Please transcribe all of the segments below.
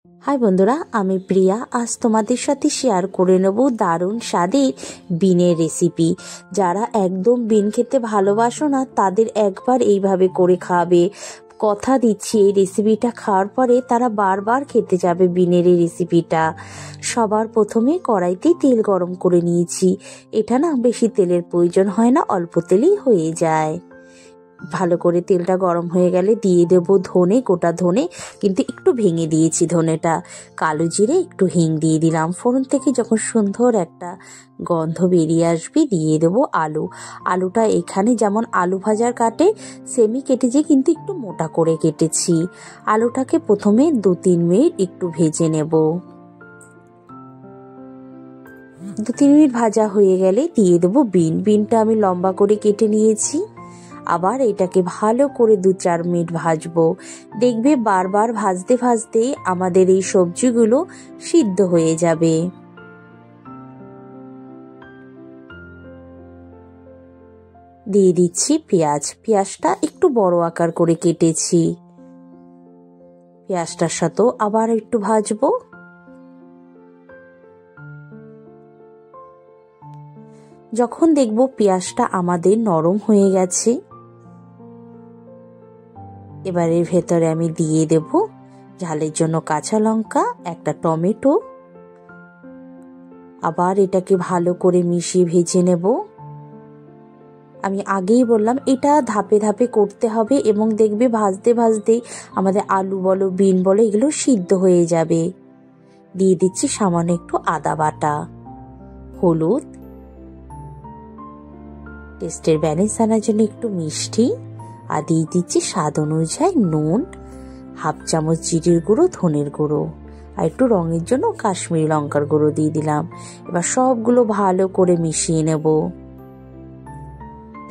High বন্ধুরা, আমি প্রিয়া। আজ তোমাদের সাথে শেয়ার করে নেব দারুণ স্বাদের বিনের রেসিপি। যারা একদম বিন খেতে ভালোবাসো না তাদের একবার এইভাবে করে খাবে। কথা দিচ্ছি, এই রেসিপিটা খাওয়ার পরে তারা বারবার খেতে যাবে বিনের এই রেসিপিটা। সবার প্রথমে কড়াইতে তেল গরম করে নিয়েছি। এটা না বেশি তেলের প্রয়োজন হয় না, অল্প তেলেই হয়ে যায়। ভালো করে তেলটা গরম হয়ে গেলে দিয়ে দেব ধনে, গোটা ধনে, কিন্তু একটু ভেঙে দিয়েছি ধনেটা। কালো জিরে, একটু হিং দিয়ে দিলাম। ফোড়ন থেকে যখন সুন্দর একটা গন্ধ বেরিয়ে আসবে দিয়ে দেব আলু। আলুটা এখানে যেমন আলু ভাজার কাটে সেমি কেটেছি, কিন্তু একটু মোটা করে কেটেছি। আলুটাকে প্রথমে 2-3 মিনিট একটু ভেজে নেব। 2-3 মিনিট ভাজা হয়ে গেলে দিয়ে দেবো বিনটা আমি লম্বা করে কেটে নিয়েছি। আবার এটাকে ভালো করে 2-4 মিনিট ভাজবো। দেখবে বারবার ভাজতে ভাজতে আমাদের এই সবজিগুলো সিদ্ধ হয়ে যাবে। দিয়ে দিচ্ছি পেঁয়াজটা একটু বড় আকার করে কেটেছি। পেঁয়াজটার সাথেও আবার একটু ভাজবো। যখন দেখবো পেঁয়াজটা আমাদের নরম হয়ে গেছে, এবার এর ভেতরে আমি দিয়ে দেব ঝালের জন্য কাঁচা লঙ্কা, একটা টমেটো। আবার এটাকে ভালো করে মিশিয়ে ভেজে নেব। আমি আগেই বললাম এটা ধাপে ধাপে করতে হবে, এবং দেখবে ভাজতে ভাজতে আমাদের আলু বলো বিন বলো এগুলো সিদ্ধ হয়ে যাবে। দিয়ে দিচ্ছি সামান্য একটু আদা বাটা, হলুদ, টেস্টের ব্যালেন্স আনার জন্য একটু মিষ্টি, আর দিয়ে দিচ্ছি স্বাদ অনুযায়ী নুন, 1/2 চামচ জিরের গুঁড়ো, ধনের গুঁড়ো, আর একটু রঙের জন্য কাশ্মীরি লঙ্কার গুঁড়ো দিয়ে দিলাম। এবার সবগুলো ভালো করে মিশিয়ে নেব।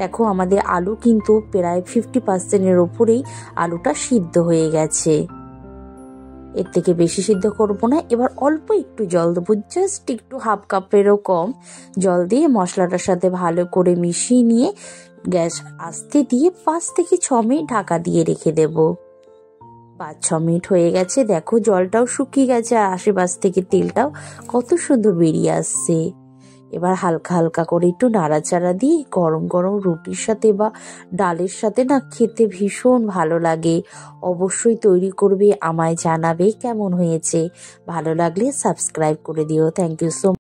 দেখো আমাদের আলু কিন্তু প্রায় 50%-এর ওপরেই আলুটা সিদ্ধ হয়ে গেছে। এর থেকে বেশি সিদ্ধ করব না। এবার অল্প একটু জল দেবো, জাস্ট একটু 1/2 কাপেরও কম জল দিয়ে মশলাটার সাথে ভালো করে মিশিয়ে নিয়ে গ্যাস আস্তে দিয়ে 5 থেকে 6 মিনিট ঢাকা দিয়ে রেখে দেব। 5-6 মিনিট হয়ে গেছে। দেখো জলটাও শুকিয়ে গেছে, আর আশেপাশ থেকে তেলটাও কত সুন্দর বেরিয়ে আসছে। এবার হালকা হালকা করে একটু নাড়াচাড়া দিয়ে গরম গরম রুটির সাথে বা ডালের সাথে না খেতে ভীষণ ভালো লাগে। অবশ্যই তৈরি করবে, আমায় জানাবে কেমন হয়েছে। ভালো লাগলে সাবস্ক্রাইব করে দিও। Thank you so much.